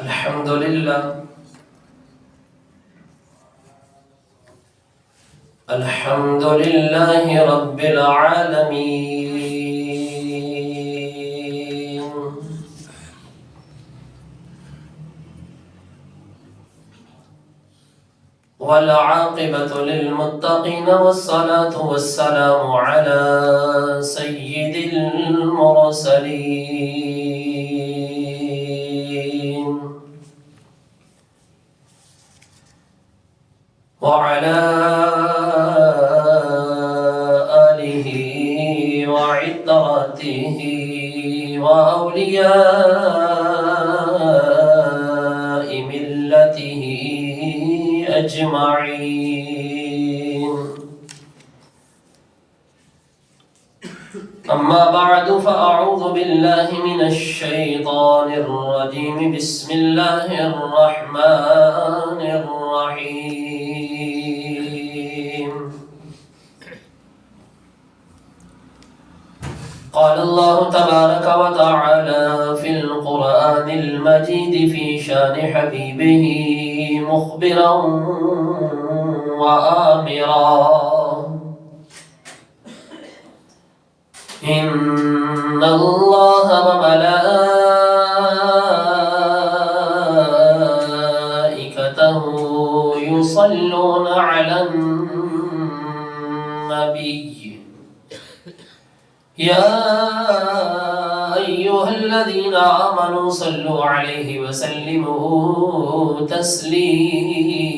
الحمد لله الحمد لله رب العالمين والعاقبة للمتقين والصلاة والسلام على سيد المرسلين وعلى آله وعترته وأولياء ملته أجمعين. أما بعد فأعوذ بالله من الشيطان الرجيم. بسم الله الرحمن الرحيم. قال الله تبارك وتعالى في القرآن المجيد في شان حبيبه مخبرا وآمرا: إن الله وملائكته يصلون على النبي يا أيها الذين آمنوا صلوا عليه وسلموا تسليما.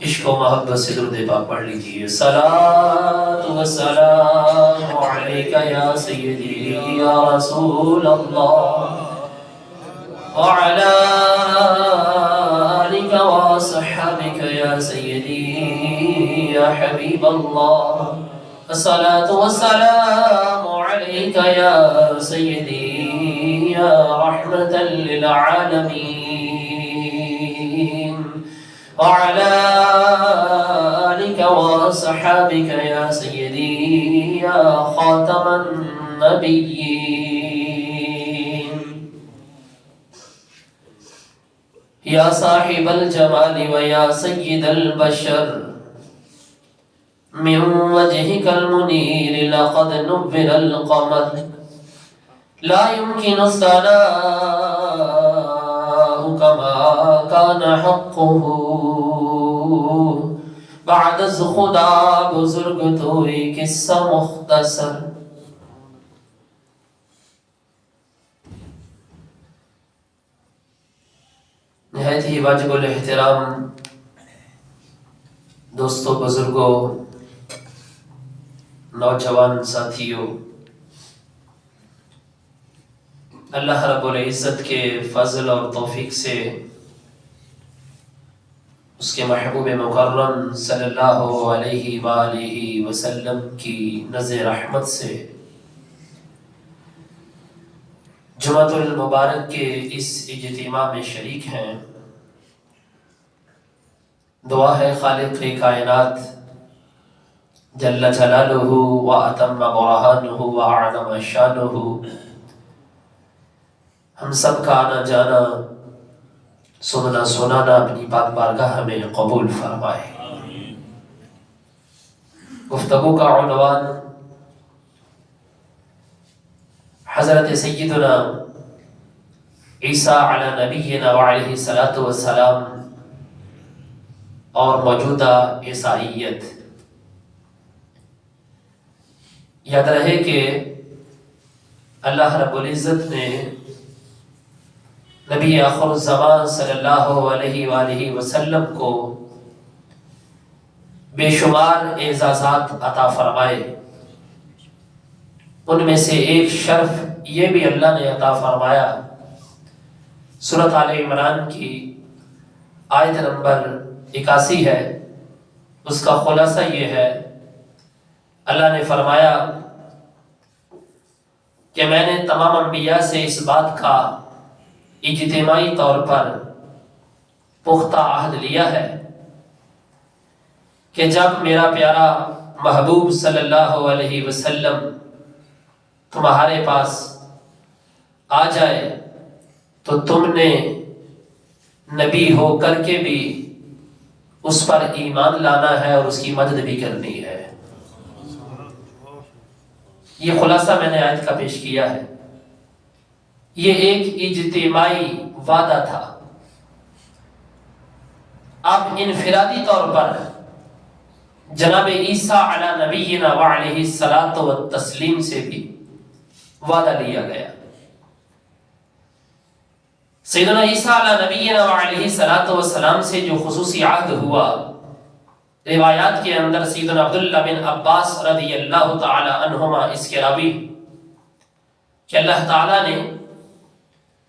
عشق و محبت سے درود پاک پڑھ لیجیے. صلاۃ و سلام علیک یا سیدی یا رسول اللہ وعلی آلک و صحابک یا سیدی یا حبیب اللہ. الصلاۃ والسلام علیک یا سیدی یا رحمۃ للعالمین وعلى آلك وصحابك يا سيدي يا خاتم النبيين يا صاحب الجمال ويا سيد البشر من وجهك المنير لقد نبر القمر لا يمكن الثناء كما كان حقه بعد از خدا بزرگ توئی قصہ مختصر. نہایت ہی واجب الاحترام دوستوں، بزرگوں، نوجوان ساتھیوں، اللہ رب العزت کے فضل اور توفیق سے اس کے محبوب مکرم صلی اللہ علیہ وآلہ وسلم کی نظر رحمت سے جمعۃ المبارک کے اس اجتماع میں شریک ہیں. دعا ہے خالق کائنات جل جلالہ واتم برہانہ واعظم شانہ ہم سب کا آنا جانا، سننا سنانا اپنی پاک بارگاہ میں قبول فرمائے. گفتگو کا عنوان حضرت سیدنا عیسیٰ علی نبینا وعلیہ الصلاۃ والسلام اور موجودہ عیسائیت. یاد رہے کہ اللہ رب العزت نے نبی آخر الزمان صلی اللہ علیہ وآلہ وسلم کو بے شمار اعزازات عطا فرمائے. ان میں سے ایک شرف یہ بھی اللہ نے عطا فرمایا. سورۃ آل عمران کی آیت نمبر 81 ہے. اس کا خلاصہ یہ ہے، اللہ نے فرمایا کہ میں نے تمام انبیاء سے اس بات کا اجتماعی طور پر پختہ عہد لیا ہے کہ جب میرا پیارا محبوب صلی اللہ علیہ وسلم تمہارے پاس آ جائے تو تم نے نبی ہو کر کے بھی اس پر ایمان لانا ہے اور اس کی مدد بھی کرنی ہے۔ یہ خلاصہ میں نے آیت کا پیش کیا ہے۔ یہ ایک اجتماعی وعدہ تھا۔ اب انفرادی طور پر جناب عیسیٰ علی نبینا وعلیہ الصلاۃ والتسلیم سے بھی وعدہ لیا گیا۔ سیدنا عیسیٰ علی نبینا وعلیہ الصلاۃ والسلام سے جو خصوصی عہد ہوا، روایات کے اندر سیدنا عبداللہ بن عباس رضی اللہ تعالی عنہما اس کے راوی کہ اللہ تعالی نے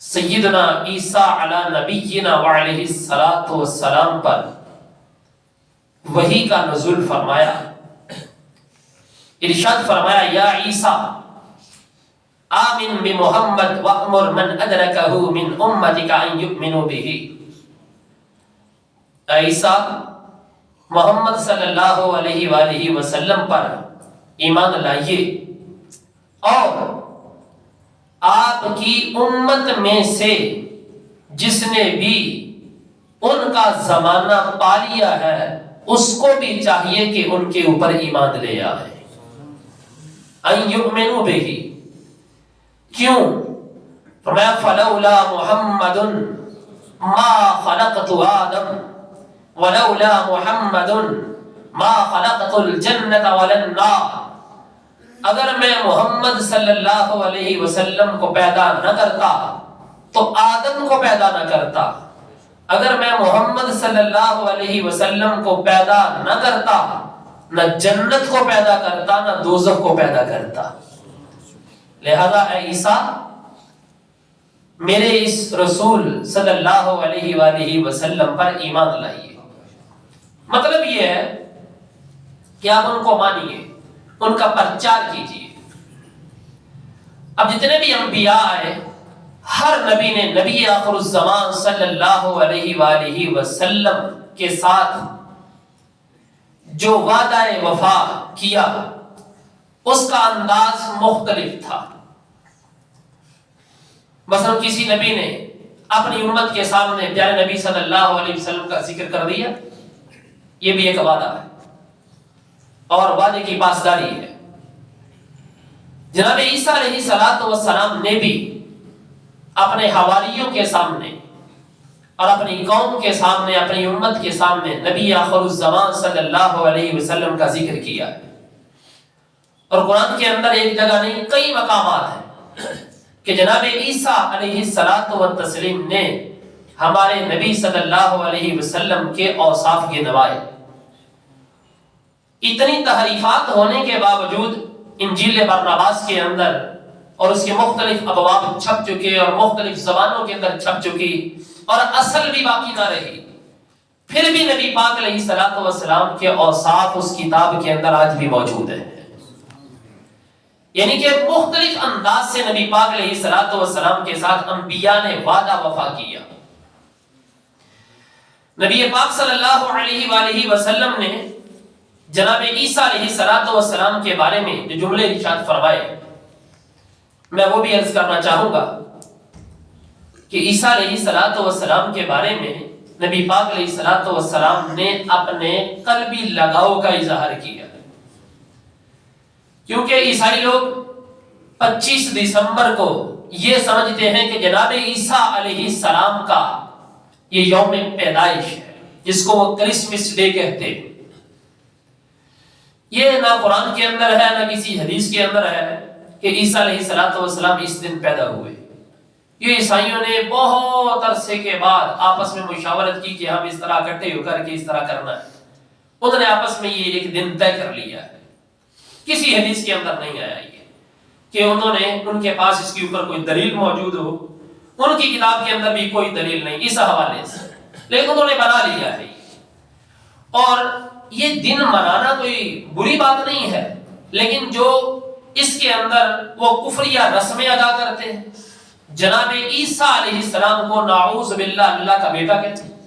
سیدنا عیسیٰ علی نبینا وعلیہ الصلاۃ والسلام پر وحی کا نزول فرمایا، ارشاد فرمایا یا عیسیٰ آمن بمحمد وأمر من ادرکہ من امتک ان یؤمنوا بہ۔ اے عیسیٰ محمد صلی اللہ علیہ وآلہ وسلم پر ایمان لائیے اور آپ کی امت میں سے جس نے بھی ان کا زمانہ پا لیا ہے اس کو بھی چاہیے کہ ان کے اوپر ایمان لے آئے۔ ان یؤمنوا بہ، کیوں؟ فرمایا فلولا محمد ما خلقت آدم ولولا محمد ما خلقت الجنة ولا النار۔ اگر میں محمد صلی اللہ علیہ وسلم کو پیدا نہ کرتا تو آدم کو پیدا نہ کرتا، اگر میں محمد صلی اللہ علیہ وسلم کو پیدا نہ کرتا نہ جنت کو پیدا کرتا نہ دوزخ کو پیدا کرتا۔ لہذا اے عیسیٰ میرے اس رسول صلی اللہ علیہ وآلہ وسلم پر ایمان لائیے۔ مطلب یہ ہے کہ آپ ان کو مانیے، ان کا پرچار کیجیے۔ اب جتنے بھی انبیاء آئے، ہر نبی نے نبی آخر الزمان صلی اللہ علیہ وآلہ وسلم کے ساتھ جو وعدہ وفا کیا اس کا انداز مختلف تھا۔ مثلا کسی نبی نے اپنی امت کے سامنے پیارے نبی صلی اللہ علیہ وسلم کا ذکر کر دیا، یہ بھی ایک وعدہ ہے اور وعدے کی پاسداری ہے۔ جناب عیسیٰ علیہ الصلوۃ والسلام نے بھی اپنے حواریوں کے سامنے اور اپنی قوم کے سامنے، اپنی امت کے سامنے نبی آخر الزمان صلی اللہ علیہ وسلم کا ذکر کیا ہے۔ اور قرآن کے اندر ایک جگہ نہیں کئی مقامات ہیں کہ جناب عیسیٰ علیہ الصلوۃ والتسلیم نے ہمارے نبی صلی اللہ علیہ وسلم کے اوصاف گنوائے۔ اتنی تحریفات ہونے کے باوجود انجیل برناباس کے اندر اور اس کے مختلف ابواب چھپ چکے اور مختلف زبانوں کے اندر چھپ چکی اور اصل بھی باقی نہ رہی، پھر بھی نبی پاک علیہ الصلوۃ والسلام کے اوصاف اس کتاب کے اندر آج بھی موجود ہیں۔ یعنی کہ مختلف انداز سے نبی پاک علیہ الصلوۃ والسلام کے ساتھ انبیاء نے وعدہ وفا کیا۔ نبی پاک صلی اللہ علیہ وآلہ وسلم نے جناب عیسیٰ علیہ الصلوۃ والسلام کے بارے میں جو جملے ارشاد فرمائے، میں وہ بھی عرض کرنا چاہوں گا کہ عیسیٰ علیہ الصلوۃ والسلام کے بارے میں نبی پاک علیہ الصلوۃ والسلام نے اپنے قلبی لگاؤ کا اظہار کیا، کیونکہ عیسائی لوگ 25 دسمبر کو یہ سمجھتے ہیں کہ جناب عیسیٰ علیہ السلام کا یہ یوم پیدائش ہے، جس کو وہ کرسمس ڈے کہتے ہیں۔ یہ نہ قرآن کے اندر ہے نہ کسی حدیث کے اندر ہے کہ عیسیٰ علیہ الصلوۃ والسلام اس دن پیدا ہوئے۔ یہ عیسائیوں نے بہت عرصے کے بعد آپس میں مشاورت کی کہ ہم اس طرح اکٹھے ہو کر کے اس طرح کرنا ہے، انہوں نے آپس میں یہ ایک دن طے کر لیا ہے۔ کسی حدیث کے اندر نہیں آیا یہ کہ انہوں نے ان کے پاس اس کے اوپر کوئی دلیل موجود ہو، ان کی کتاب کے اندر بھی کوئی دلیل نہیں اس حوالے سے، لیکن انہوں نے بنا لیا ہے۔ اور یہ دن منانا کوئی بری بات نہیں ہے، لیکن جو اس کے اندر وہ کفریہ رسمیں ادا کرتے ہیں، جناب عیسیٰ علیہ السلام کو نعوذ باللہ اللہ کا بیٹا کہتے ہیں،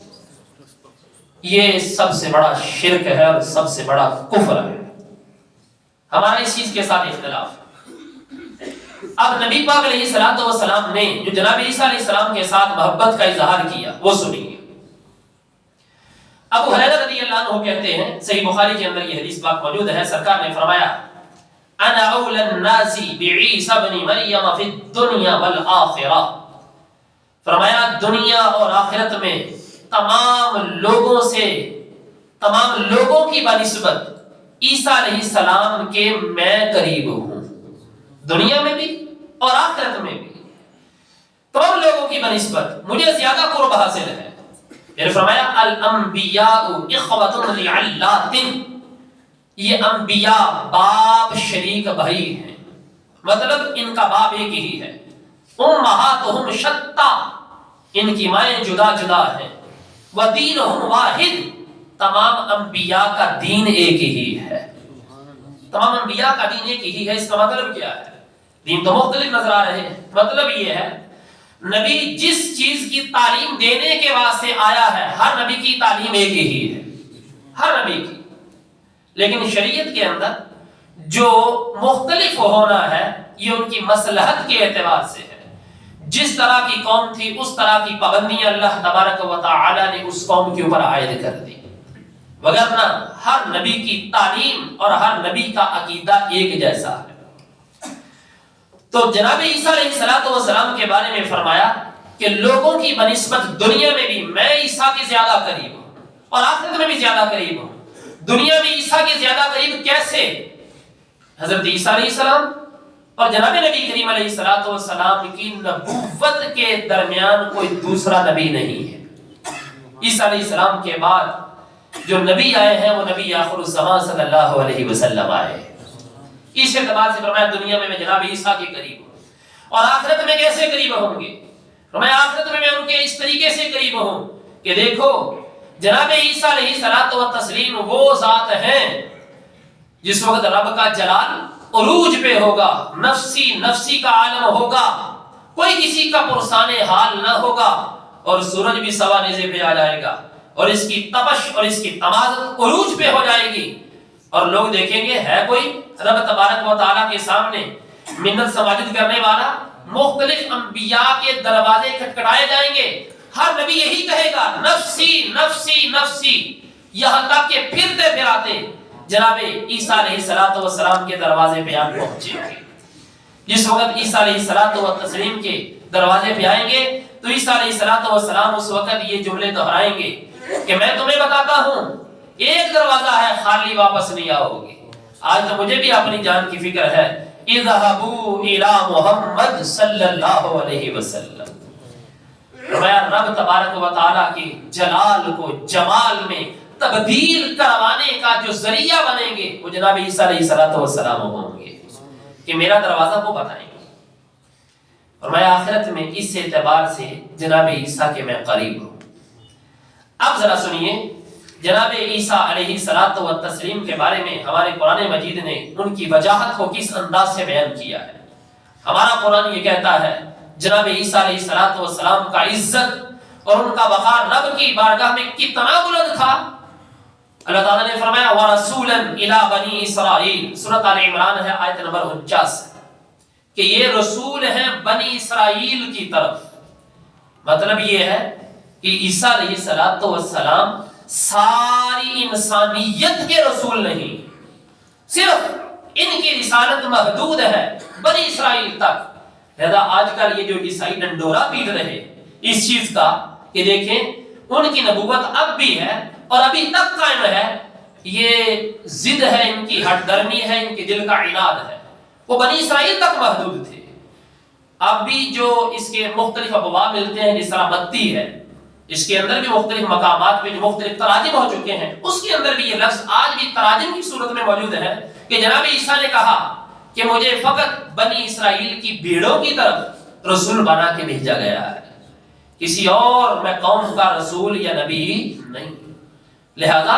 یہ سب سے بڑا شرک ہے اور سب سے بڑا کفر ہے۔ ہمارا اس چیز کے ساتھ اختلاف ہے۔ اب نبی پاک علیہ الصلوۃ والسلام نے جو جناب عیسیٰ علیہ السلام کے ساتھ محبت کا اظہار کیا وہ سنیے۔ ابو ہریرہ رضی اللہ عنہ کہتے ہیں، صحیح بخاری کے اندر یہ حدیث پاک موجود ہے، سرکار نے فرمایا انا اول الناس بعیسی ابن مریم فی الدنیا والآخرہ، فرمایا دنیا اور آخرت میں تمام لوگوں کی بنسبت عیسیٰ علیہ السلام کے میں قریب ہوں، دنیا میں بھی اور آخرت میں بھی تمام لوگوں کی بنسبت مجھے زیادہ قرب حاصل ہے۔ پھر فرمایا الانبیاء اخوۃ لعلات، یہ انبیاء باپ شریک بھائی ہیں، مطلب ان کا باپ ایک ہی ہے۔ امہاتہم شتیٰ، ان کی مائیں جدا جدا ہیں۔ ودینہم واحد، تمام انبیاء کا دین ایک ہی ہے، تمام انبیاء کا دین ایک ہی ہے۔ اس کا مطلب کیا ہے؟ دین تو مختلف نظر آ رہے ہیں، مطلب یہ ہے نبی جس چیز کی تعلیم دینے کے واسطے آیا ہے ہر نبی کی تعلیم ایک ہی ہے، ہر نبی کی، لیکن شریعت کے اندر جو مختلف ہونا ہے یہ ان کی مصلحت کے اعتبار سے ہے۔ جس طرح کی قوم تھی اس طرح کی پابندیاں اللہ تبارک و تعالی نے اس قوم کے اوپر عائد کر دی، وگرنہ ہر نبی کی تعلیم اور ہر نبی کا عقیدہ ایک جیسا ہے۔ تو جناب عیسیٰ علیہ السلام کے بارے میں فرمایا کہ لوگوں کی بنسبت دنیا میں بھی میں عیسیٰ کے زیادہ قریب ہوں اور آخرت میں بھی زیادہ قریب ہوں۔ دنیا میں عیسیٰ کے زیادہ قریب کیسے؟ حضرت عیسیٰ علیہ السلام اور جناب نبی کریم علیہ السلام کی نبوت کے درمیان کوئی دوسرا نبی نہیں ہے۔ عیسیٰ علیہ السلام کے بعد جو نبی آئے ہیں وہ نبی آخر الزمان صلی اللہ علیہ وسلم آئے ہیں۔ اس اعتبار سے فرمایا دنیا میں جناب عیسیٰ کے قریب ہوں، اور آخرت میں کیسے قریب ہوں گے؟ فرمایا آخرت میں ان کے اس طریقے سے قریب ہوں کہ دیکھو جناب عیسیٰ علیہ الصلوۃ والتسلیم وہ ذات ہیں جس وقت رب کا جلال عروج پہ ہوگا، نفسی کا عالم ہوگا، کوئی کسی کا پرسان حال نہ ہوگا، اور سورج بھی سوا نیزے پہ آ جائے گا، اور اس کی تپش اور اس کی تمازت عروج پہ ہو جائے گی، اور لوگ دیکھیں گے ہے کوئی رب تبارک و تعالیٰ کے سامنے منت سماجت کرنے والا۔ مختلف انبیاء کے دروازے کھٹکھٹائے جائیں گے، ہر نبی یہی کہے گا نفسی نفسی نفسی، یہاں تک کہ پھرتے پھراتے جناب عیسیٰ علیہ السلام کے دروازے پہ آن پہنچے گے۔ جس وقت عیسیٰ علیہ السلام کے دروازے پہ آئیں گے تو عیسیٰ علیہ السلام اس وقت یہ جملے دہرائیں گے کہ میں تمہیں بتاتا ہوں ایک دروازہ ہے، خالی واپس نہیں آؤ گے۔ آج تو مجھے بھی اپنی جان کی فکر ہے، اذهبوا الى محمد صلی اللہ علیہ وسلم۔ فرمایا رب تبارک و تعالیٰ کے جلال کو جمال میں تبدیل کروانے کا جو ذریعہ بنیں گے وہ جناب عیسیٰ علیہ السلام ہوں گے، کہ میرا دروازہ وہ بتائیں گے۔ فرمایا آخرت میں اس اعتبار سے جناب عیسیٰ کے میں قریب ہوں۔ اب ذرا سنیے جناب عیسیٰ علیہ السلام کے بارے میں ہمارے قرآن مجید نے ان کی وجاہت کو کس انداز سے بیان کیا ہے۔ ہمارا قرآن یہ کہتا ہے جناب عیسیٰ علیہ السلام کا عزت اور ان کا وقار رب کی بارگاہ میں کتنا بلند تھا۔ اللہ تعالیٰ نے فرمایا وَرَسُولًا إِلَىٰ بَنِي إِسْرَائِيل، سورۃ آل عمران ہے آیت نمبر 49، کہ یہ رسول ہیں بنی اسرائیل کی طرف۔ مطلب یہ ہے کہ عیسیٰ علیہ السلام ساری انسانیت کے رسول نہیں، صرف ان کی رسالت محدود ہے بنی اسرائیل تک۔ لہذا آج کل یہ جو عیسائی ڈنڈورا پیٹ رہے اس چیز کا کہ دیکھیں ان کی نبوت اب بھی ہے اور ابھی تک قائم ہے، یہ ضد ہے، ان کی ہٹ درمی ہے، ان کے دل کا عناد ہے، وہ بنی اسرائیل تک محدود تھے۔ اب بھی جو اس کے مختلف ابواب ملتے ہیں، جس طرح متی ہے، اس کے اندر بھی مختلف مقامات پہ جو مختلف تراجم ہو چکے ہیں، اس کے اندر بھی یہ لفظ آج بھی تراجم کی صورت میں موجود ہے کہ جناب عیسیٰ نے کہا کہ مجھے فقط بنی اسرائیل کی بھیڑوں کی طرف رسول بنا کے بھیجا گیا ہے، کسی اور میں قوم کا رسول یا نبی نہیں۔ لہذا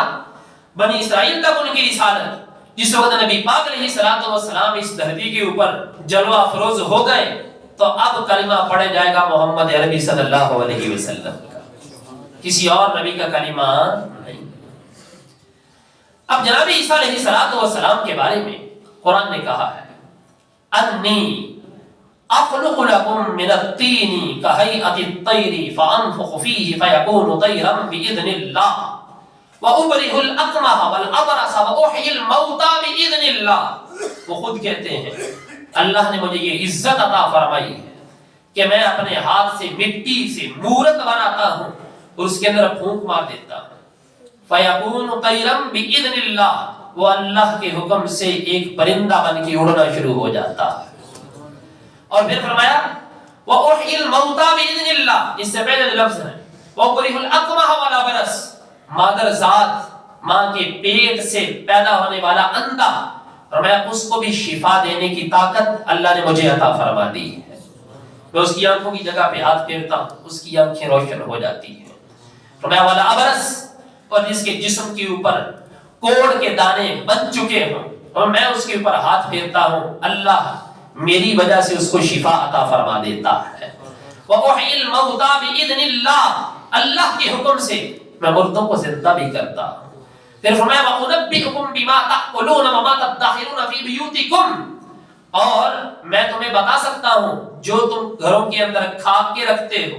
بنی اسرائیل تک ان کی رسالت، جس وقت نبی پاک علیہ السلام اس دھرتی کے اوپر جلوہ افروز ہو گئے تو اب کلمہ پڑھا جائے گا محمد عربی صلی اللہ علیہ وسلم کا، کسی اور نبی کا کلمہ نہیں۔ اب جناب عیسیٰ علیہ السلام کے بارے میں قرآن نے کہا ہے انی اخلق لكم من الطين كهيئة الطير فانفخ فيه فيكون طيرا باذن الله وابرئ الاكمه والابرص واحيي الموتى باذن الله۔ وہ خود کہتے ہیں اللہ نے مجھے یہ عزت عطا فرمائی ہے کہ میں اپنے ہاتھ سے مٹی سے مورت بناتا ہوں اور اس کے اندر پھونک مار دیتا ہوں، فَيَكُونُ طَيْرًا بِإِذْنِ اللَّهِ، وہ اللہ کے حکم سے ایک پرندہ بن کے اڑنا شروع ہو جاتا ہے۔ اور پھر فرمایا وَأُحْيِي الْمَوْتَى بِإِذْنِ اللَّهِ، اس سے پہلے لفظ ہے وَأُبْرِئُ الْأَكْمَحَ وَالْأَبْرَصَ، مادر ذات ماں کے پیٹ سے پیدا ہونے والا اندھا، فرمایا اس کو بھی شفا دینے کی طاقت اللہ نے مجھے عطا فرما دی ہے۔ میں اس کی آنکھوں کی جگہ پہ ہاتھ پھیرتا ہوں، اس کی آنکھیں روشن ہو جاتی ہیں۔ فرمایا وَالْأَبْرَصَ، اور جس کے جسم کے اوپر کوڑ کے دانے بن چکے ہوں اور میں اس کے اوپر ہاتھ پھیرتا ہوں، اللہ میری وجہ سے اس کو شفا عطا فرما دیتا ہے۔ وَأُحْيِي الْمَوْتَى بِإِذْنِ اللَّهِ، اللہ کے حکم سے میں مردوں کو زندہ بھی کرتا ہوں۔ پھر فرمایا وَأُنَبِّئُكُم بِمَا تَأْكُلُونَ وَمَا تَدَّخِرُونَ فِي بُيُوتِكُمْ، اور میں تمہیں بتا سکتا ہوں جو تم گھروں کے اندر کھا کے رکھتے ہو،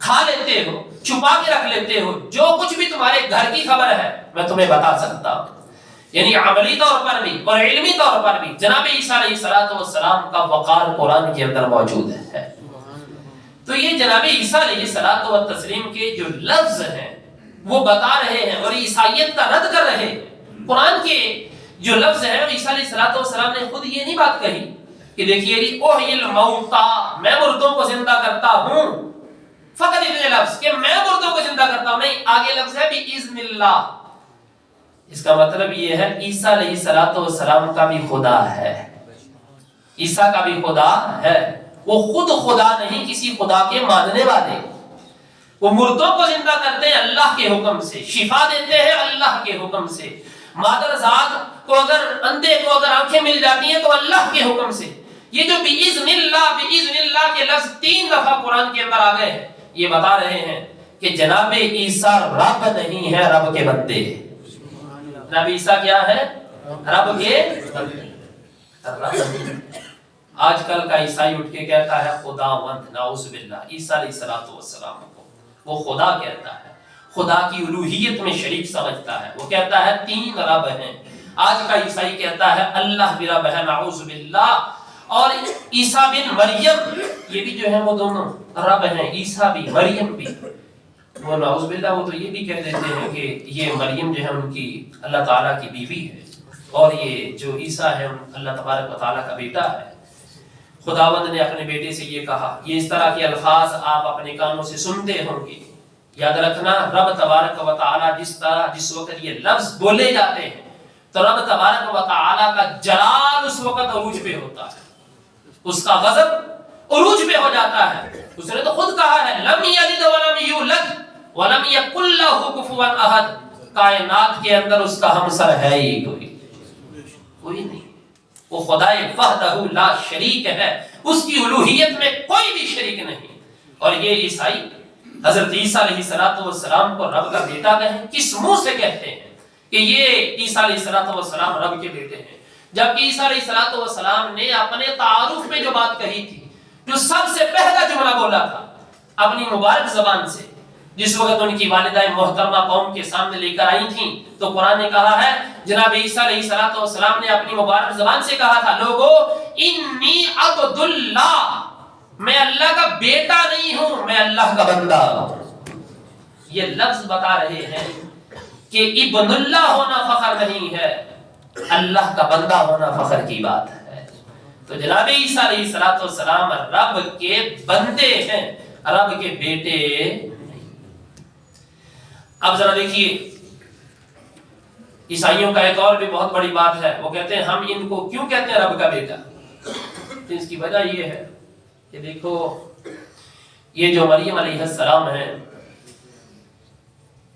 کھا لیتے ہو، چھپا کے رکھ لیتے ہو، جو کچھ بھی تمہارے گھر کی خبر ہے میں تمہیں بتا سکتا ہوں۔ یعنی عملی طور پر بھی اور علمی طور پر بھی جناب عیسیٰ علیہ السلام کا وقار قرآن کے اندر موجود ہے۔ تو یہ جناب عیسیٰ علیہ السلام کے جو لفظ ہیں وہ بتا رہے ہیں اور عیسائیت کا رد کر رہے ہیں۔ قرآن کے جو لفظ ہیں عیسیٰ علیہ السلام نے خود یہ نہیں بات کہی کہ دیکھیے اوحی الموتى، میں مردوں کو زندہ کرتا ہوں، فقط اتنے لفظ کہ میں مردوں کو زندہ کرتا ہوں، نہیں، آگے لفظ ہے بِإِذْنِ اللَّهِ۔ اس کا مطلب یہ ہے عیسیٰ علیہ السلام کا بھی خدا ہے، عیسیٰ کا بھی خدا ہے، وہ خود خدا نہیں، کسی خدا کے ماننے والے۔ وہ مردوں کو زندہ کرتے ہیں اللہ کے حکم سے، شفا دیتے ہیں اللہ کے حکم سے، مادر ذات کو اگر اندھے کو اگر آنکھیں مل جاتی ہیں تو اللہ کے حکم سے۔ یہ جو بِإِذْنِ اللَّهِ کے لفظ 3 دفعہ قرآن کے اندر آ گئے ہیں، یہ بتا رہے ہیں کہ جناب عیسیٰ رب نہیں ہے، رب کے بندے۔ جناب عیسیٰ کیا ہے؟ رب کے بندے۔ آج کل کا عیسائی اٹھ کے کہتا ہے خداوند، نعوذ باللہ، عیسیٰ علیہ السلام کو وہ خدا کہتا ہے، خدا کی الوہیت میں شریک سمجھتا ہے، وہ کہتا ہے 3 رب ہیں۔ آج کا عیسائی کہتا ہے اللہ بھی رب ہے، نعوذ باللہ، اور عیسیٰ بن مریم یہ بھی جو ہے وہ دونوں رب ہیں، عیسیٰ بھی مریم بھی۔ وہ نعوذ باللہ وہ تو یہ بھی کہہ دیتے ہیں کہ یہ مریم جو ہے ان کی اللہ تعالیٰ کی بیوی ہے اور یہ جو عیسیٰ ہے اللہ تبارک و تعالیٰ کا بیٹا ہے۔ خداوند نے اپنے بیٹے سے یہ کہا، یہ اس طرح کے الفاظ آپ اپنے کانوں سے سنتے ہوں گے۔ یاد رکھنا رب تبارک و تعالیٰ جس وقت یہ لفظ بولے جاتے ہیں تو رب تبارک و تعالیٰ کا جلال اس وقت عروج پہ ہوتا ہے، اس کا غضب عروج پہ ہو جاتا ہے۔ اس نے تو خود کہا ہے لم یلد ولم یولد ولم یکن لہ کفوا احد، کائنات کے اندر اس کا ہمسر ہے ہی کوئی نہیں، وہ خدائے وحدہ لا شریک ہے، اس کی الوہیت میں کوئی بھی شریک نہیں۔ اور یہ عیسائی حضرت عیسیٰ علیہ السلام کو رب کا بیٹا کہیں، کس منہ سے کہتے ہیں کہ یہ عیسیٰ علیہ السلام رب کے بیٹے ہیں، جبکہ عیسیٰ علیہ السلام نے اپنے تعارف میں جو بات کہی تھی، جو سب سے پہلا جملہ بولا تھا اپنی مبارک زبان سے، جس وقت ان کی والدہ محترمہ قوم کے سامنے لے کر آئی تھیں، تو قرآن نے کہا ہے جناب عیسیٰ علیہ السلام نے اپنی مبارک زبان سے کہا تھا لوگو انی عبد اللہ، میں اللہ کا بیٹا نہیں ہوں، میں اللہ کا بندہ ہوں۔ یہ لفظ بتا رہے ہیں کہ ابن اللہ ہونا فخر نہیں ہے، اللہ کا بندہ ہونا فخر کی بات ہے۔ تو جناب عیسیٰ علیہ السلام رب کے بندے ہیں، رب کے بیٹے نہیں۔ اب ذرا دیکھیے عیسائیوں کا ایک اور بھی بہت بڑی بات ہے، وہ کہتے ہیں ہم ان کو کیوں کہتے ہیں رب کا بیٹا؟ تو اس کی وجہ یہ ہے کہ دیکھو یہ جو مریم علیہ السلام ہیں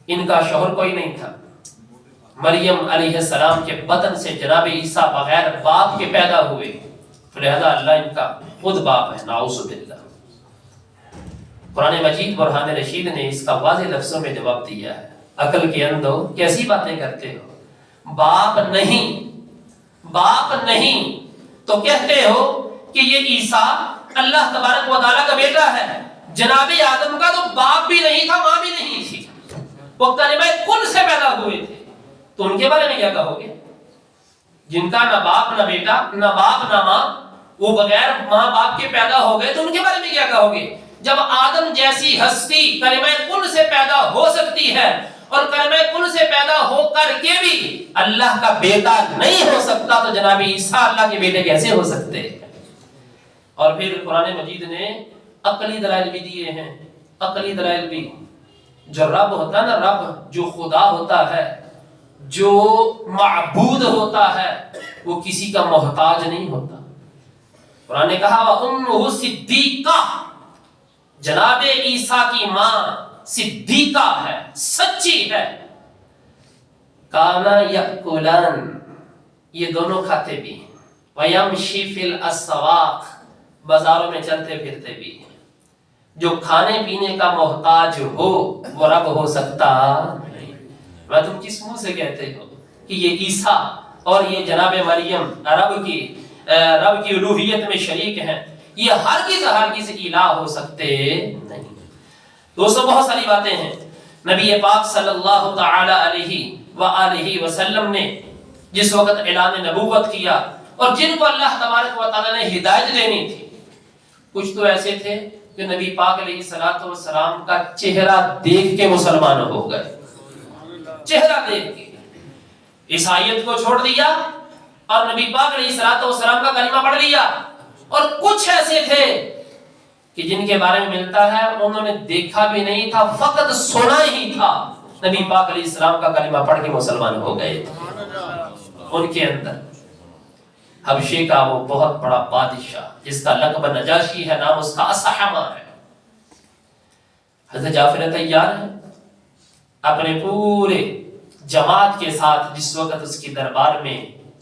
ان کا شوہر کوئی نہیں تھا، مریم علیہ السلام کے بدن سے جناب عیسیٰ بغیر باپ کے پیدا ہوئے، لہذا اللہ ان کا خود باپ ہے، نعوذ باللہ۔ قرآن مجید برہان رشید نے اس کا واضح لفظوں میں جواب دیا ہے، عقل کے اندھو کیسی باتیں کرتے ہو، باپ نہیں تو کہتے ہو کہ یہ عیسیٰ اللہ تبارک و تعالیٰ کا بیٹا ہے. جناب آدم کا تو باپ بھی نہیں تھا، ماں بھی نہیں تھی، وہ کلمہ کن سے پیدا ہوئے تھے. تو ان کے بارے میں کیا کہو گے؟ جن کا نہ باپ نہ بیٹا، نہ باپ نہ ماں، وہ بغیر ماں باپ کے پیدا ہو گئے، تو ان کے بارے میں کیا کہو گے؟ جب آدم جیسی ہستی کلمہ کن سے پیدا ہو سکتی ہے اور کلمہ کن سے پیدا ہو کر کے بھی اللہ کا بیٹا نہیں ہو سکتا، تو جناب عیسیٰ اللہ کے بیٹے کیسے ہو سکتے ہیں؟ اور پھر قرآن مجید نے عقلی دلائل بھی دیے ہیں. عقلی دلائل بھی، جو رب ہوتا ہے نا، رب جو خدا ہوتا ہے، جو معبود ہوتا ہے، وہ کسی کا محتاج نہیں ہوتا. قرآن نے کہا وَأُمُّهُ صِدِّيقَةٌ، جناب عیسیٰ کی ماں صدیقہ ہے، سچی ہے. کانا یأکلان، یہ دونوں کھاتے بھی ہیں. وَيَمْشِي فِي الْأَسْوَاقِ، بازاروں میں چلتے پھرتے بھی ہیں. جو کھانے پینے کا محتاج ہو وہ رب ہو سکتا نہیں. میں تم کس منہ سے کہتے ہو کہ یہ عیسیٰ اور یہ جناب مریم رب کی الوہیت میں شریک ہیں؟ یہ ہرگز الہ ہو سکتے نہیں. دوستو بہت ساری باتیں ہیں. نبی پاک صلی اللہ تعالی علیہ وآلہ وسلم نے جس وقت اعلان نبوت کیا اور جن کو اللہ تبارک و تعالی نے ہدایت دینی تھی، کچھ تو ایسے تھے کہ نبی پاک علیہ الصلوۃ والسلام کا چہرہ دیکھ کے مسلمان ہو گئے. چہرہ دیکھ کے عیسائیت کو چھوڑ دیا اور نبی پاک علیہ الصلوۃ والسلام کا کلمہ پڑھ لیا. اور کچھ ایسے تھے کہ جن کے بارے میں ملتا ہے انہوں نے دیکھا بھی نہیں تھا، فقط سنا ہی تھا. نبی پاک علیہ السلام کا کلمہ پڑھ کے مسلمان ہو گئے تھے. ان کے اندر حبشے کا وہ بہت بڑا بادشاہ جس کا لقب نجاشی ہے، نام اس کا اصحمہ ہے. حضرت جعفر طیار ہیں اپنے پورے جماعت کے ساتھ جس وقت اس کی دربار میں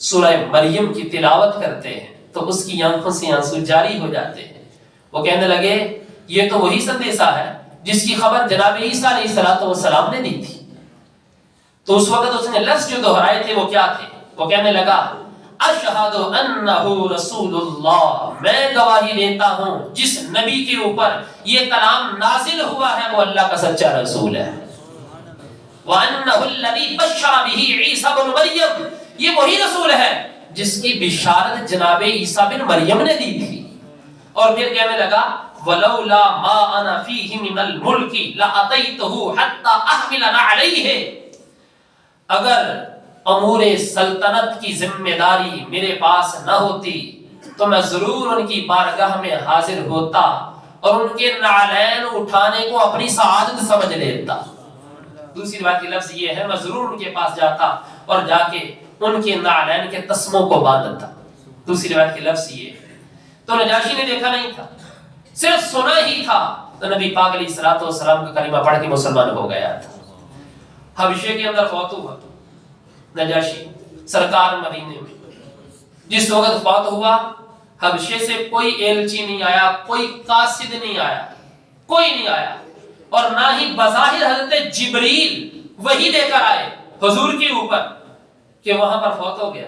سورہ مریم کی تلاوت کرتے ہیں تو اس کی آنکھوں سے آنسو جاری ہو جاتے ہیں. وہ کہنے لگے یہ تو وہی سندیسہ ہے جس کی خبر جناب عیسیٰ علیہ السلام نے دی تھی. تو اس وقت اس نے لفظ جو دہرائے تھے وہ کیا تھے؟ وہ کہنے لگا اشہد انہ رسول اللہ، میں گواہی دیتا ہوں جس نبی کے اوپر یہ کلام نازل ہوا ہے وہ اللہ کا سچا رسول ہے. وانہ الذی بشر بہ عیسیٰ بن مریم، یہ وہی رسول ہے جس کی بشارت جناب عیسیٰ بن مریم نے دی تھی. اور پھر کہنے لگا ولولا ما انا فیہ من الملک لاتیتہ حتی احمل علیہ، اگر امور سلطنت کی ذمہ داری میرے پاس نہ ہوتی تو میں ضرور ان کی بارگاہ میں حاضر ہوتا اور ان کے نعلین اٹھانے کو اپنی سعادت سمجھ لیتا. دوسری روایت کی لفظ یہ ہے میں ضرور ان کے پاس جاتا اور جا کے ان کے نعلین کے تسموں کو باندھتا. دوسری روایت کی لفظ یہ ہے. تو نجاشی نے دیکھا نہیں تھا، صرف سنا ہی تھا. تو نبی پاک علیہ الصلوۃ والسلام کا کلمہ پڑھ کے مسلمان ہو گیا تھا. حبشے کے اندر فوت ہوا نجاشی سرکار مدینے میں. جس وقت فوت ہوا حبشے سے کوئی ایلچی نہیں آیا، کوئی قاصد نہیں آیا، کوئی نہیں آیا، اور نہ ہی بظاہر حضرت جبریل وہی لے کر آئے حضور کے اوپر کہ وہاں پر فوت ہو گیا.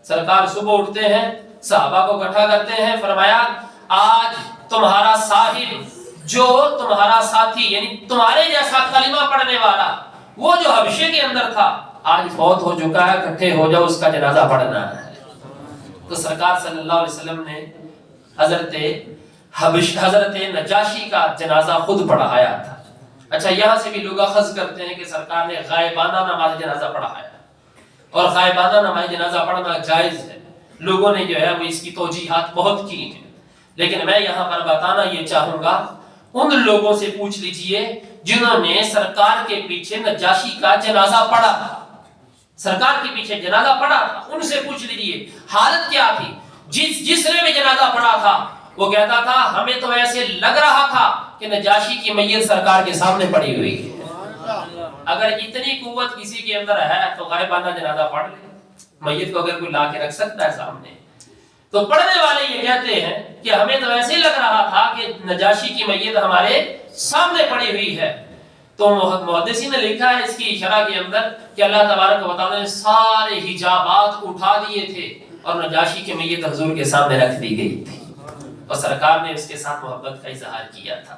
سرکار صبح اٹھتے ہیں، صحابہ کو اکٹھا کرتے ہیں، فرمایا آج تمہارا صاحب جو تمہارا ساتھی یعنی تمہارے جیسا کلمہ پڑھنے والا وہ جو حبشے کے اندر تھا آج فوت ہو چکا ہے، اکٹھے ہو جاؤ، اس کا جنازہ پڑھنا ہے. تو سرکار صلی اللہ علیہ وسلم نے حضرت نجاشی کا جنازہ خود پڑھایا تھا. اچھا یہاں سے بھی لوگ اخذ کرتے ہیں کہ سرکار نے غائبانہ نماز جنازہ پڑھایا اور غائبانہ نماز جنازہ پڑھنا جائز ہے. لوگوں نے جو ہے وہ اس کی توجیحات بہت کی ہیں، لیکن میں یہاں پر بتانا یہ چاہوں گا ان لوگوں سے پوچھ لیجئے جنہوں نے سرکار کے پیچھے نجاشی کا جنازہ پڑھا تھا، سرکار کے پیچھے جنازہ پڑھا تھا، ان سے پوچھ لیجئے حالت کیا تھی. جس نے بھی جنازہ پڑھا تھا وہ کہتا تھا ہمیں تو ایسے لگ رہا تھا کہ نجاشی کی میت سرکار کے سامنے پڑی ہوئی ہے. اگر اتنی قوت کسی کے اندر ہے تو غائبانہ جنازہ پڑھ لے. میت کو اگر کوئی لا کے رکھ سکتا ہے سامنے، تو پڑھنے والے یہ کہتے ہیں کہ ہمیں تو ایسے لگ رہا تھا کہ نجاشی کی میت ہمارے سامنے پڑی ہوئی ہے. تو محدثین نے لکھا ہے اس کی شرح کے اندر کہ اللہ تبارک و تعالی نے سارے حجابات اٹھا دیے تھے اور نجاشی کی میت حضور کے سامنے رکھ دی گئی تھی. اور سرکار نے اس کے ساتھ محبت کا اظہار کیا تھا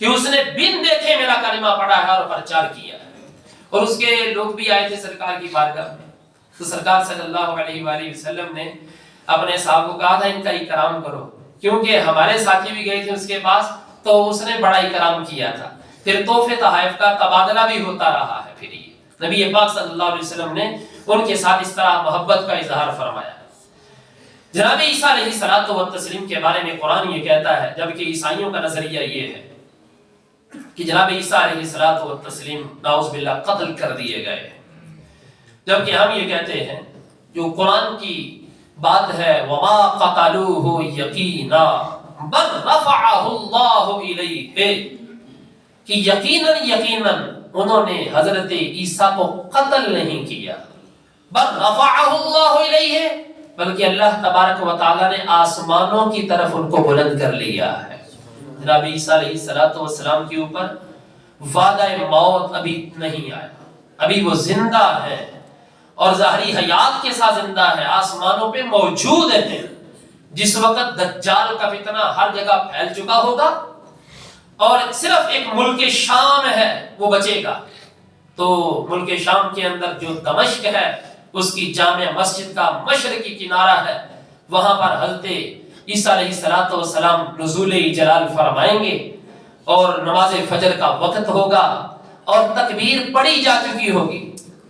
کہ اس نے بن دیکھے میرا کلمہ پڑھا ہے اور پرچار کیا ہے. اور اس کے لوگ بھی آئے تھے سرکار کی بارگاہ میں، تو سرکار صلی اللہ علیہ وآلہ وسلم نے اپنے صاحب کو کہا تھا ان کا اکرام کرو، کیونکہ ہمارے ساتھی بھی گئے تھے اس کے پاس تو اس نے بڑا اکرام کیا تھا. پھر تحفے تحائف کا تبادلہ بھی ہوتا رہا ہے. پھر یہ نبی پاک صلی اللہ علیہ وسلم نے ان کے ساتھ اس طرح محبت کا اظہار فرمایا. جناب عیسیٰ علیہ الصلوۃ والتسلیم کے بارے میں قرآن یہ کہتا ہے، جبکہ عیسائیوں کا نظریہ یہ ہے کہ جناب عیسیٰ علیہ الصلوۃ والتسلیم نعوذ باللہ قتل کر دیے گئے، جبکہ ہم یہ کہتے ہیں جو قرآن کی بات ہے وما قتلوہ یقینا بل رفعہ اللہ الیہ، کہ یقیناً انہوں نے حضرت عیسیٰ کو قتل نہیں کیا، بل رفعہ اللہ الیہ، بلکہ اللہ تبارک و تعالی نے آسمانوں کی طرف ان کو بلند کر لیا ہے. جناب عیسیٰ علیہ السلام کے اوپر وعدہ موت ابھی نہیں آیا، ابھی وہ زندہ ہے اور ظاہری حیات کے ساتھ زندہ ہے، آسمانوں پہ موجود ہیں. جس وقت دجال کا فتنہ ہر جگہ پھیل چکا ہوگا اور صرف ایک ملک شام ہے وہ بچے گا، تو ملک شام کے اندر جو دمشق ہے اس کی جامع مسجد کا مشرقی کنارہ ہے، وہاں پر حضرت عیسیٰ علیہ السلام نزول جلال فرمائیں گے اور نماز فجر کا وقت ہوگا اور تکبیر پڑھی جا چکی ہوگی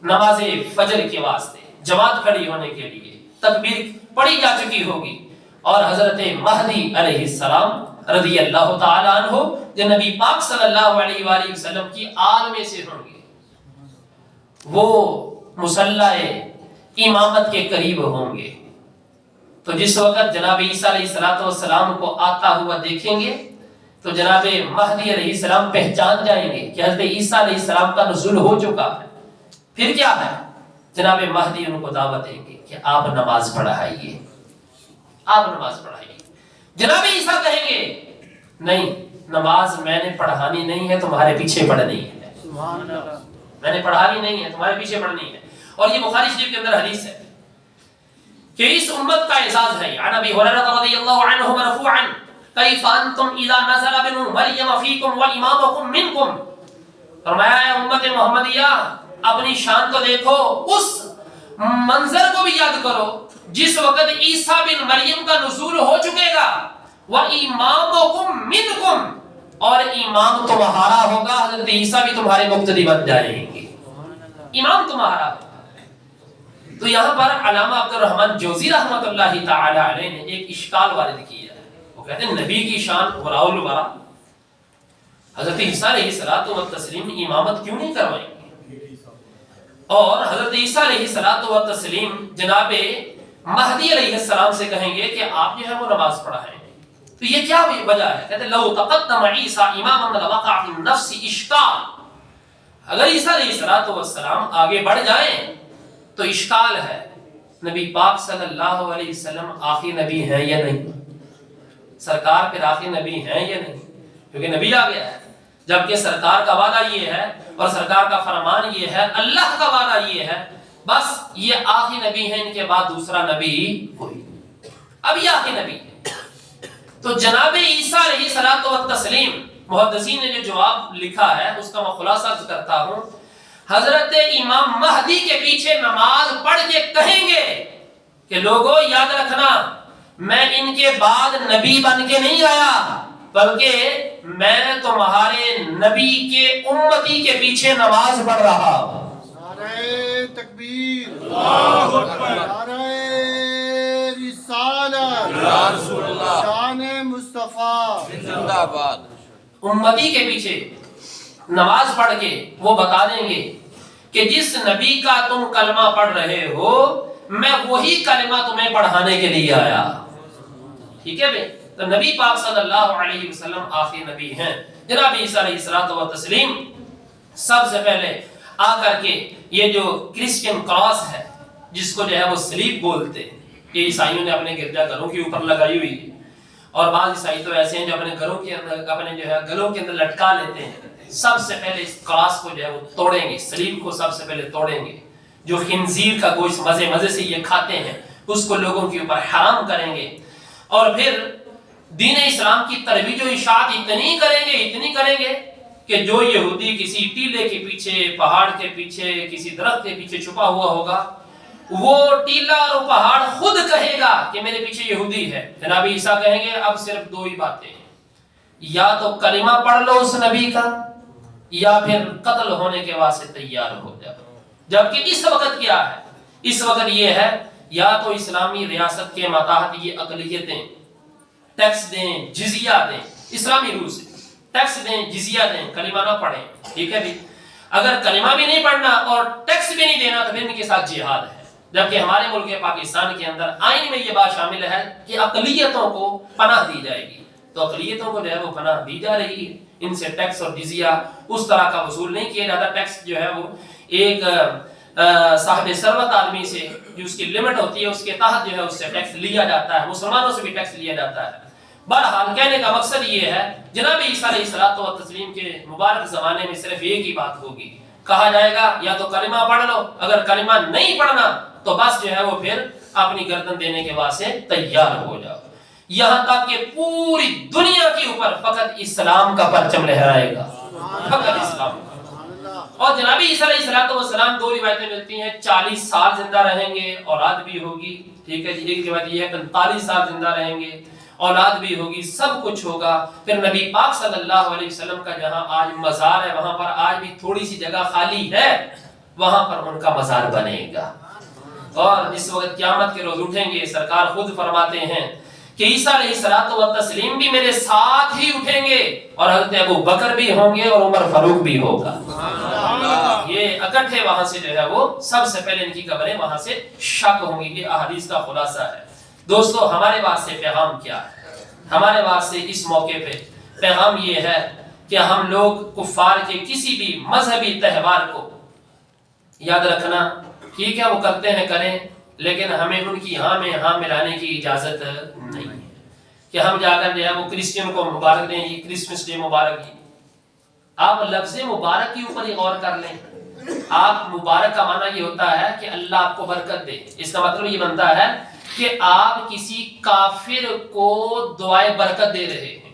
نماز فجر کے واسطے، جماعت کھڑی ہونے کے لیے تکبیر پڑھی جا چکی ہوگی، اور حضرت مہدی علیہ السلام رضی اللہ تعالی عنہ جو نبی پاک صلی اللہ علیہ وآلہ وسلم کی آل میں سے ہوں گے، وہ مصلی امامت کے قریب ہوں گے. تو جس وقت جناب عیسیٰ علیہ السلام کو آتا ہوا دیکھیں گے تو جناب مہدی علیہ السلام پہچان جائیں گے کہ حضرت عیسیٰ علیہ السلام کا نزول ہو چکا ہے. پھر کیا ہے، جناب مہدی ان کو دعوت دیں گے کہ آپ نماز پڑھائیے، آپ نماز پڑھائیے. جناب عیسیٰ کہیں گے نہیں، نماز میں نے پڑھانی نہیں ہے، تمہارے پیچھے پڑھنی ہے. میں نے پڑھانی نہیں ہے، تمہارے پیچھے پڑھنی ہے. اور یہ بخاری شریف کے اندر حدیث ہے کہ اس امت کا اعزاز ہے. عن ابی ہریرہ رضی اللہ عنہ مرفوعا کیف انتم اذا نزل ابن مریم فیکم والامامکم منکم، فرمایا ہے امت محمدیہ اپنی شان تو دیکھو، اس منظر کو بھی یاد کرو جس وقت عیسیٰ بن مریم کا نزول ہو چکے گا، وَإِمَامُكُمْ مِنْكُمْ، اور امام تمہارا ہوگا، حضرت عیسیٰ بھی تمہارے مقتدی بن جائیں گے، امام تمہارا ہوگا. تو یہاں پر علامہ عبد الرحمن جوزی رحمۃ اللہ تعالی علیہ نے ایک اشکال وارد کیا ہے. وہ کہتے ہیں نبی کی شان وراء الورا، حضرت عیسیٰ علیہ الصلوۃ والتسلیم امامت کیوں نہیں کروائیں گے، اور حضرت عیسیٰ علیہ الصلوۃ والتسلیم جناب مہدی علیہ السلام سے کہیں گے کہ آپ جو ہے وہ نماز پڑھائیں. تو یہ کیا وجہ ہے؟ کہتے ہیں لو تقدم عیسیٰ اماما لوقع فی النفس اشکال، اگر عیسیٰ علیہ الصلوۃ والسلام آگے بڑھ جائیں تو اشکال ہے، نبی پاک صلی اللہ علیہ وسلم آخری نبی ہیں یا نہیں، سرکار پھر آخری نبی ہیں یا نہیں، کیونکہ نبی آ گیا ہے. جبکہ سرکار کا وعدہ یہ ہے اور سرکار کا فرمان یہ ہے، اللہ کا وعدہ یہ ہے بس یہ آخری نبی ہیں، ان کے بعد دوسرا نبی کوئی، اب یہ آخری نبی ہے. تو جناب عیسیٰ علیہ الصلوۃ والتسلیم، محدثین نے جو جواب لکھا ہے اس کا میں خلاصہ کرتا ہوں، حضرت امام مہدی کے پیچھے نماز پڑھ کے کہیں گے کہ لوگوں یاد رکھنا میں ان کے بعد نبی بن کے نہیں آیا، بلکہ میں تمہارے نبی کے امتی کے پیچھے نماز پڑھ رہا ہوں. نعرہ تکبیر، اللہ اکبر، نعرہ رسالت، یا رسول اللہ، شان مصطفیٰ، زندہ آباد. امتی کے پیچھے نماز پڑھ کے وہ بتا دیں گے کہ جس نبی کا تم کلمہ پڑھ رہے ہو میں وہی کلمہ تمہیں پڑھانے کے لیے آیا. ٹھیک ہے بھائی، تو نبی پاک صلی اللہ علیہ وسلم آخری نبی ہیں. جناب عیسیٰ علیہ الصلوۃ والتسلیم سب سے پہلے آ کر کے یہ جو کرسچن کراس ہے جس کو جو ہے وہ سلیب بولتے ہیں، یہ عیسائیوں نے اپنے گرجا گھروں کے اوپر لگائی ہوئی ہے، اور بعض عیسائی تو ایسے ہیں جو اپنے گھروں کے اندر اپنے جو ہے گلوں کے اندر لٹکا لیتے ہیں. سب سے پہلے اس کراس کو جو ہے وہ توڑیں گے، سلیب کو سب سے پہلے توڑیں گے. جو خنزیر کا گوشت مزے مزے سے یہ کھاتے ہیں اس کو لوگوں کے اوپر حرام کریں گے، اور پھر دین اسلام کی ترویج و اشاعت اتنی کریں گے کہ جو یہودی کسی ٹیلے کے پیچھے، پہاڑ کے پیچھے، کسی درخت کے پیچھے چھپا ہوا ہوگا، وہ ٹیلا اور وہ پہاڑ خود کہے گا کہ میرے پیچھے یہودی ہے۔ جناب عیسیٰ کہیں گے اب صرف دو ہی باتیں ہیں، یا تو کلمہ پڑھ لو اس نبی کا، یا پھر قتل ہونے کے واسطے تیار ہو جاؤ۔ جبکہ اس وقت کیا ہے؟ اس وقت یہ ہے یا تو اسلامی ریاست کے ماتحت یہ اقلیتیں ٹیکس دیں، جزیہ دیں، اسلامی روح سے ٹیکس دیں، جزیہ دیں، کلمہ نہ پڑھیں، ٹھیک ہے بھی؟ اگر کلمہ بھی نہیں پڑھنا اور ٹیکس بھی نہیں دینا تو پھر ان کے ساتھ جہاد ہے۔ جبکہ ہمارے ملک پاکستان کے اندر آئین میں یہ بات شامل ہے کہ اقلیتوں کو پناہ دی جائے گی، تو اقلیتوں کو جو ہے وہ پناہ دی جا رہی ہے، ان سے ٹیکس اور جزیہ اس طرح کا وصول نہیں کیا جاتا۔ ٹیکس جو ہے وہ ایک صاحب ثروت آدمی سے جو اس کی لمٹ ہوتی ہے اس کے تحت جو ہے اس سے ٹیکس لیا جاتا ہے، مسلمانوں سے بھی ٹیکس لیا جاتا ہے۔ بہرحال کہنے کا مقصد یہ ہے جناب عیسیٰ علیہ الصلوۃ والتسلیم کے مبارک زمانے میں صرف ایک ہی بات ہوگی، کہا جائے گا یا تو کلمہ پڑھ لو، اگر کلمہ نہیں پڑھنا تو بس جو ہے وہ پھر اپنی گردن دینے کے واسطے تیار ہو جاؤ۔ یہاں تک کہ پوری دنیا کے اوپر فقط اسلام کا پرچم لہرائے گا، فقط اسلام کا۔ اور جناب عیسیٰ علیہ الصلوۃ والسلام دو روایتیں ملتی ہیں، 40 سال زندہ رہیں گے، اولاد بھی ہوگی، ٹھیک ہے جی۔ ایک روایت یہ ہے 45 سال زندہ رہیں گے، اولاد بھی ہوگی، سب کچھ ہوگا۔ پھر نبی پاک صلی اللہ علیہ وسلم کا جہاں آج مزار ہے وہاں پر آج بھی تھوڑی سی جگہ خالی ہے، وہاں پر ان کا مزار بنے گا۔ اور اس وقت قیامت کے روز اٹھیں گے، سرکار خود فرماتے ہیں کہ عیسیٰ علیہ الصلوۃ والتسلیم بھی میرے ساتھ ہی اٹھیں گے، اور حضرت ابو بکر بھی ہوں گے اور عمر فاروق بھی ہوگا۔ یہ اکٹھے وہاں سے جو ہے وہ سب سے پہلے ان کی قبریں وہاں سے شق ہوں گی۔ یہ احادیث کا خلاصہ ہے۔ دوستو ہمارے واسطے پیغام کیا ہے؟ ہمارے واسطے اس موقع پہ پیغام یہ ہے کہ ہم لوگ کفار کے کسی بھی مذہبی تہوار کو یاد رکھنا، ٹھیک ہے وہ کرتے ہیں کریں، لیکن ہمیں ان کی ہاں میں ہاں ملانے کی اجازت نہیں ہے کہ ہم جا کر جو ہے وہ کرسچن کو مبارک دیں، یہ کرسمس ڈے مبارک جی۔ آپ لفظ مبارک کے اوپر ہی غور کر لیں۔ آپ مبارک کا معنی یہ ہوتا ہے کہ اللہ آپ کو برکت دے، اس کا مطلب یہ بنتا ہے کہ آپ کسی کافر کو دعائے برکت دے رہے ہیں،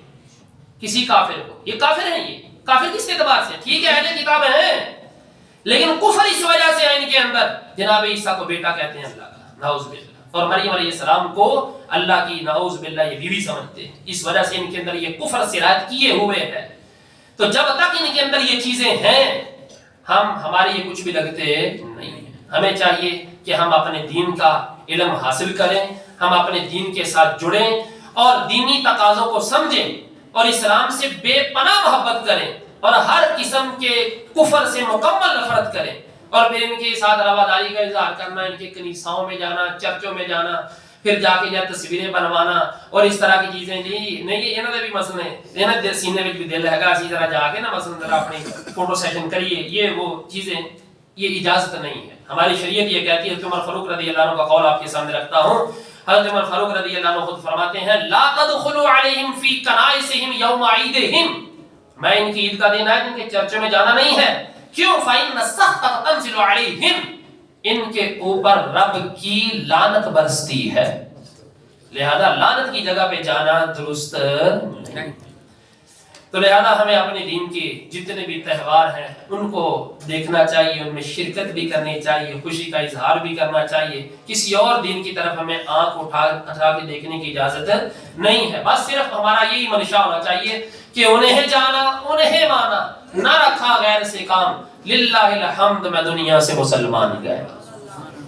کسی کافر کو۔ یہ کافر ہیں، یہ کافر کس اعتبار سے؟ ٹھیک ہے اہل کتاب ہیں، لیکن کفر اس وجہ سے ہے ان کے اندر، جناب عیسیٰ کو بیٹا کہتے ہیں اللہ کا، نعوذ باللہ، اور مریم علیہ السلام کو اللہ کی نعوذ باللہ یہ بیوی سمجھتے ہیں۔ اس وجہ سے ان کے اندر یہ کفر سرایت کیے ہوئے ہیں۔ تو جب تک ان کے اندر یہ چیزیں ہیں ہمارے یہ کچھ بھی لگتے نہیں ہیں۔ ہمیں چاہیے کہ ہم اپنے دین کا علم حاصل کریں، ہم اپنے دین کے ساتھ جڑیں اور دینی تقاضوں کو سمجھیں اور اسلام سے بے پناہ محبت کریں اور ہر قسم کے کفر سے مکمل نفرت کریں، اور پھر ان کے ساتھ رواداری کا اظہار کرنا، ان کے کنیساؤں میں جانا، چرچوں میں جانا، پھر جا کے جا تصویریں بنوانا اور اس طرح کی چیزیں نہیں انہوں نے بھی مسئلے انہوں نے سینے میں بھی دل ہے اسی طرح جا کے نا مثلا ذرا اپنی فوٹو سیشن کریے، یہ وہ چیزیں یہ اجازت نہیں ہے۔ ہماری شریعت یہ کہتی ہے، عمر فاروق رضی اللہ عنہ کا قول آپ کے سامنے رکھتا ہوں۔ حضرت عمر فاروق رضی اللہ عنہ خود فرماتے ہیں لا تدخلوا علیہم فی کنائسہم یوم عیدہم، میں ان کی عید کا دن ہے ان کے چرچوں میں جانا نہیں ہے، کیوں؟ فإن السخط تنزل علیہم، ان کے اوپر رب کی لعنت برستی ہے، لہذا لعنت کی جگہ پہ جانا درست نہیں۔ تو لہذا ہمیں اپنے دین کے جتنے بھی تہوار ہیں ان کو دیکھنا چاہیے، ان میں شرکت بھی کرنی چاہیے، خوشی کا اظہار بھی کرنا چاہیے۔ کسی اور دین کی طرف ہمیں آنکھ اٹھا کے دیکھنے کی اجازت نہیں ہے۔ بس صرف ہمارا یہی منشا ہونا چاہیے کہ انہیں جانا انہیں مانا، نہ رکھا غیر سے کام، للہ الحمد میں دنیا سے مسلمان گئے،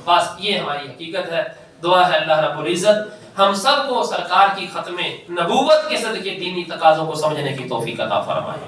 بس یہ ہماری حقیقت ہے۔ دعا ہے اللہ رب العزت ہم سب کو سرکار کی ختم نبوت کے صدقے دینی تقاضوں کو سمجھنے کی توفیق عطا فرمائے۔